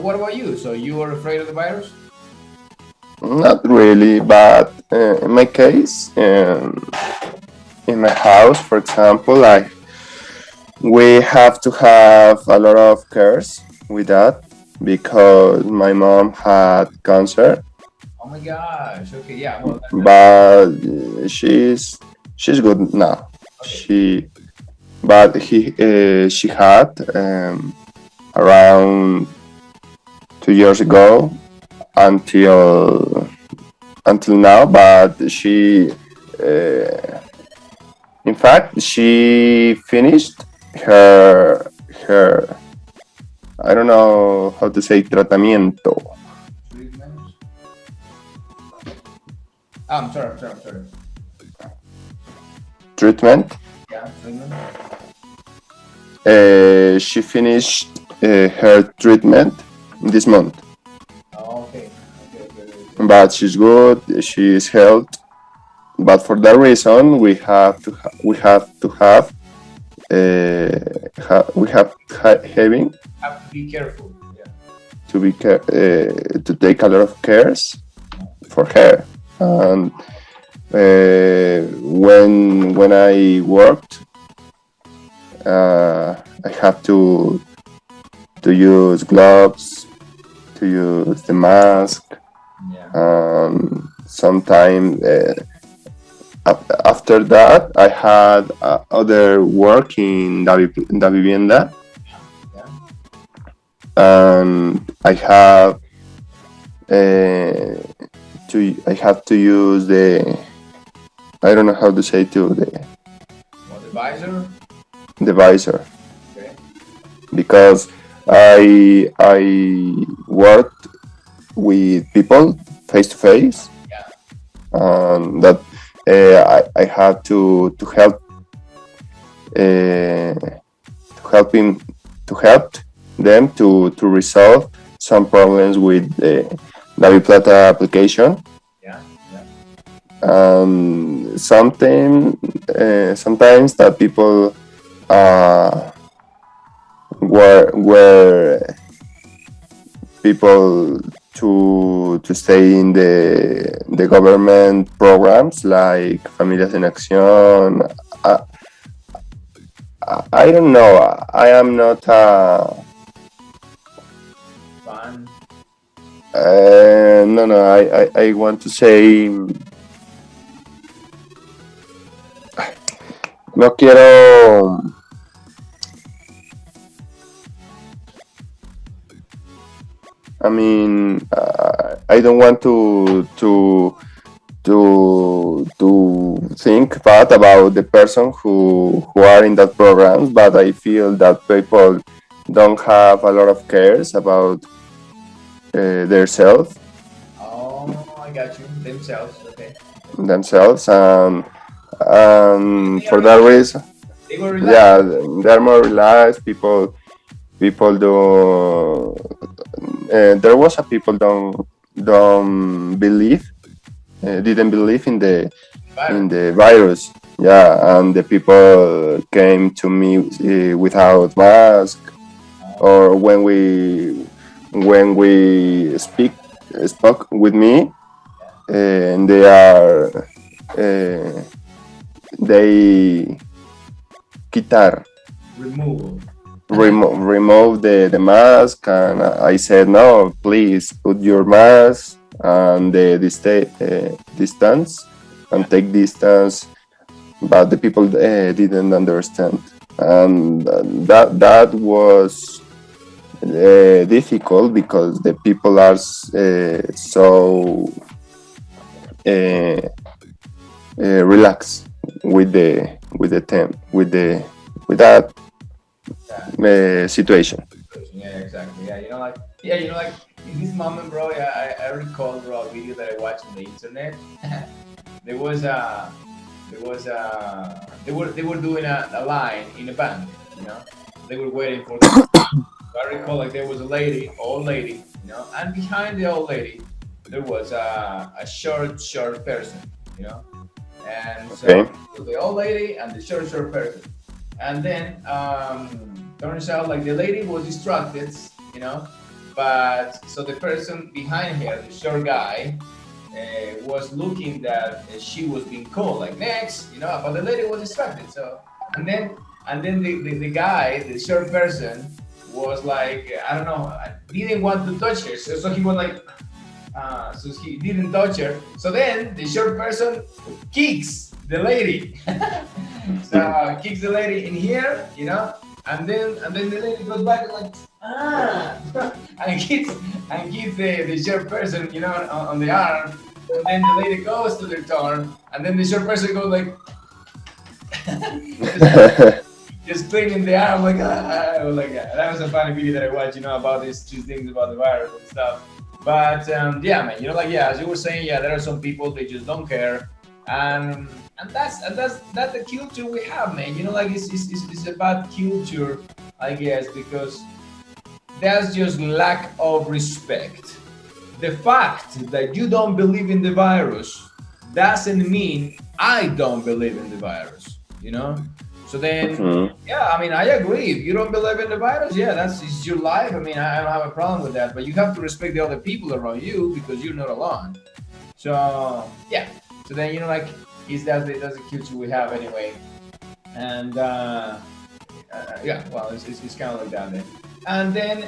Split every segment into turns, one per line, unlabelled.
What about you? So you are afraid of the virus?
Not really, but in my case, in my house, for example, like we have to have a lot of cares with that because my mom had cancer,
Oh my gosh. Okay, yeah. Well,
but she's good now.
okay.
She but she had around 2 years ago until now, but uh, in fact, she finished her her I don't know how to say tratamiento
Treatment. Oh, I'm sorry. I'm sorry. I'm sorry.
treatment.
Yeah, treatment.
She finished her treatment this month,
Oh, okay. Okay. Okay. Okay. Okay.
but she's good. She's healthy. But for that reason, we have to have we have having
Have to be careful. Yeah.
to to take a lot of cares for her. And when I worked, I have to use gloves, to use the mask.
Yeah.
Sometimes after that, I had other work in la vivienda,
Yeah.
and uh, I have to use the I don't know how to say to
Well, the visor.
the visor
Okay.
because I worked with people face to face,
Yeah.
and that I had to help to help him to help them to resolve some problems with the Navi Plata application.
Yeah. Yeah.
Sometimes that people uh, were people to stay in the government programs like Familias en Acción. I, I don't know. I am not
Fun.
no, no. I want to say no quiero. I mean, I don't want to think bad about the person who are in that programs, but I feel that people don't have a lot of cares about their self
Oh, I got you. Themselves. Okay. Okay.
themselves,
They
and
are
for that
relaxed.
reason,
They were relaxed.
yeah, they're more relaxed. People do. There was a people don't believe didn't believe in
Virus.
the virus. Yeah, and the people came to me without mask,
Oh,
or when we spoke with me,
yeah.
and uh, they quitar
Removal.
remove the mask, and I said no, please put your mask and the distance
Yeah.
and take distance, but the people didn't understand, and that was difficult because the people are so uh, relaxed with the temp with that
Yeah.
situation.
Yeah, exactly. Yeah, like in this moment, bro. Yeah, I recall, bro, a video that I watched on the internet. there was a, they were doing a line in a bank. You know, they were waiting for the. I recall like there was a lady, old lady, and behind the old lady, there was a short person. You know, and so
Okay.
the old lady and the short person, and then turns out like the lady was distracted, you know, but so the person behind her, the short guy, was looking that she was being called like next, but the lady was distracted. So and then the guy, the short person, was like, I don't know, didn't want to touch her. So he was like, so he didn't touch her. So then the short person kicks the lady. So kicks the lady in here, and then the lady goes back and like and hits the short person, on the arm. And then the lady goes to their turn, and then the short person goes like just, just cleaning the arm like that was a funny video that I watched, about these two things about the virus and stuff. But yeah, man, as you were saying, yeah, there are some people they just don't care, and that's the culture we have, man. It's a bad culture, I guess, because that's just lack of respect. The fact that you don't believe in the virus doesn't mean I don't believe in the virus. So then,
Mhm.
yeah, I mean, I agree. If you don't believe in the virus, yeah, it's your life. I mean, I don't have a problem with that. But you have to respect the other people around you because you're not alone. So yeah. So then, is that's the culture we have anyway. And yeah, well, it's kind of like that then. And then,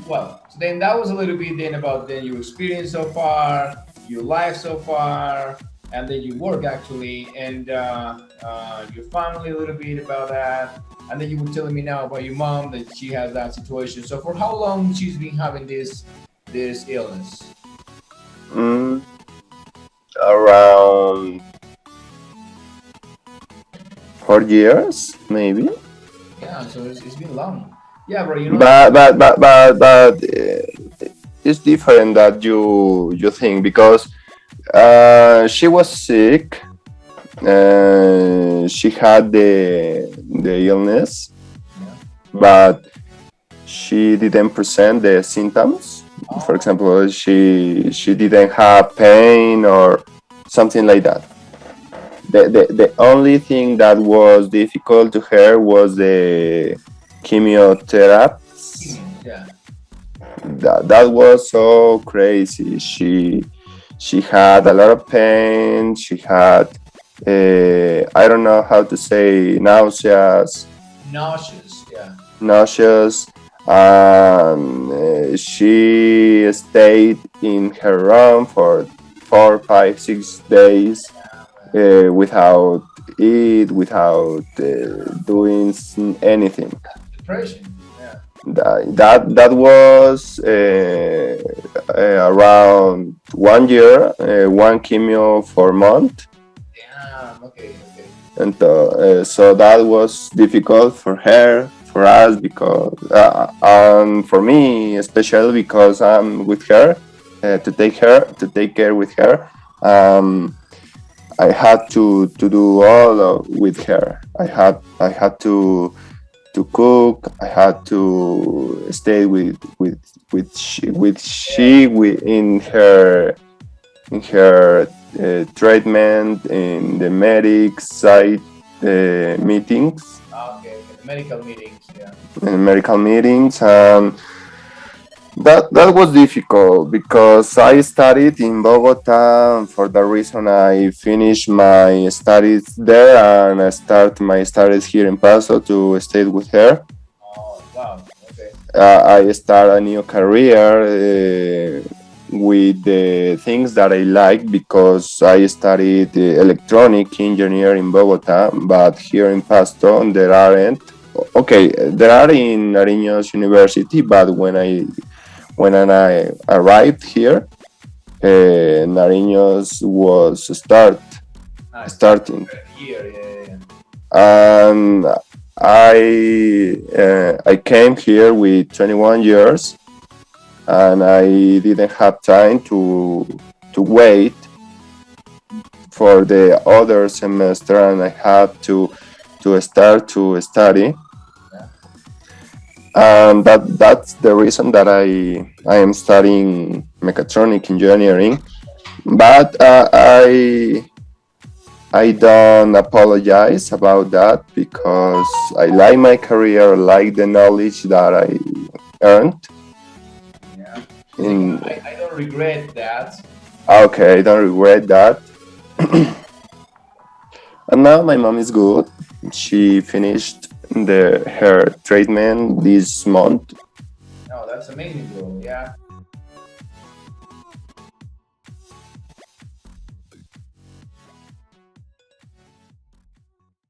so then that was a little bit then about then your experience so far, your life so far, and then your work actually, and your family a little bit about that. And then you were telling me now about your mom that she has that situation. So for how long she's been having this illness?
Mm, around 4 years, maybe.
Yeah, so it's been long. Yeah, bro.
But it's different that you think because she was sick. She had the illness,
Yeah.
but she didn't present the symptoms. For
Oh,
example, she didn't have pain or something like that. The only thing that was difficult to her was the chemotherapy.
yeah.
That was so crazy. She had a lot of pain. She had I don't know how to say
Nauseous. Yeah.
nauseous, and she stayed in her room for 4, 5, 6 days
Yeah, man.
without eat, without doing anything.
Depression. Yeah.
That was around 1 year, one chemo for month,
Damn. Okay. Okay.
and so that was difficult for her, for us, because and for me especially because I'm with her, to take care with her. Um, I had to do all with her. I had to cook. I had to stay in her treatment in the medic side meetings
Okay. Okay. The medical meetings. Yeah.
and medical meetings, and that was difficult because I studied in Bogota. And for that reason, I finished my studies there and I start my studies here in Paso to stay with her.
Oh, wow. Okay.
I start a new career with the things that I like because I studied electronic engineer in Bogota, but here in Pasto there aren't. Okay, there are in Nariño's University, but when I arrived here, Nariño's was
Nice.
starting,
Here. Yeah. Yeah.
and I came here with 21 years, and I didn't have time to wait for the other semester, and I had to start to study,
Yeah.
and that's the reason that I am studying mechatronic engineering. But I don't apologize about that because I like my career, I like the knowledge that I earned,
Yeah. It's like
In
I don't regret that.
okay, I don't regret that. And now my mom is good. She finished her treatment this month.
No, that's amazing, bro. Yeah.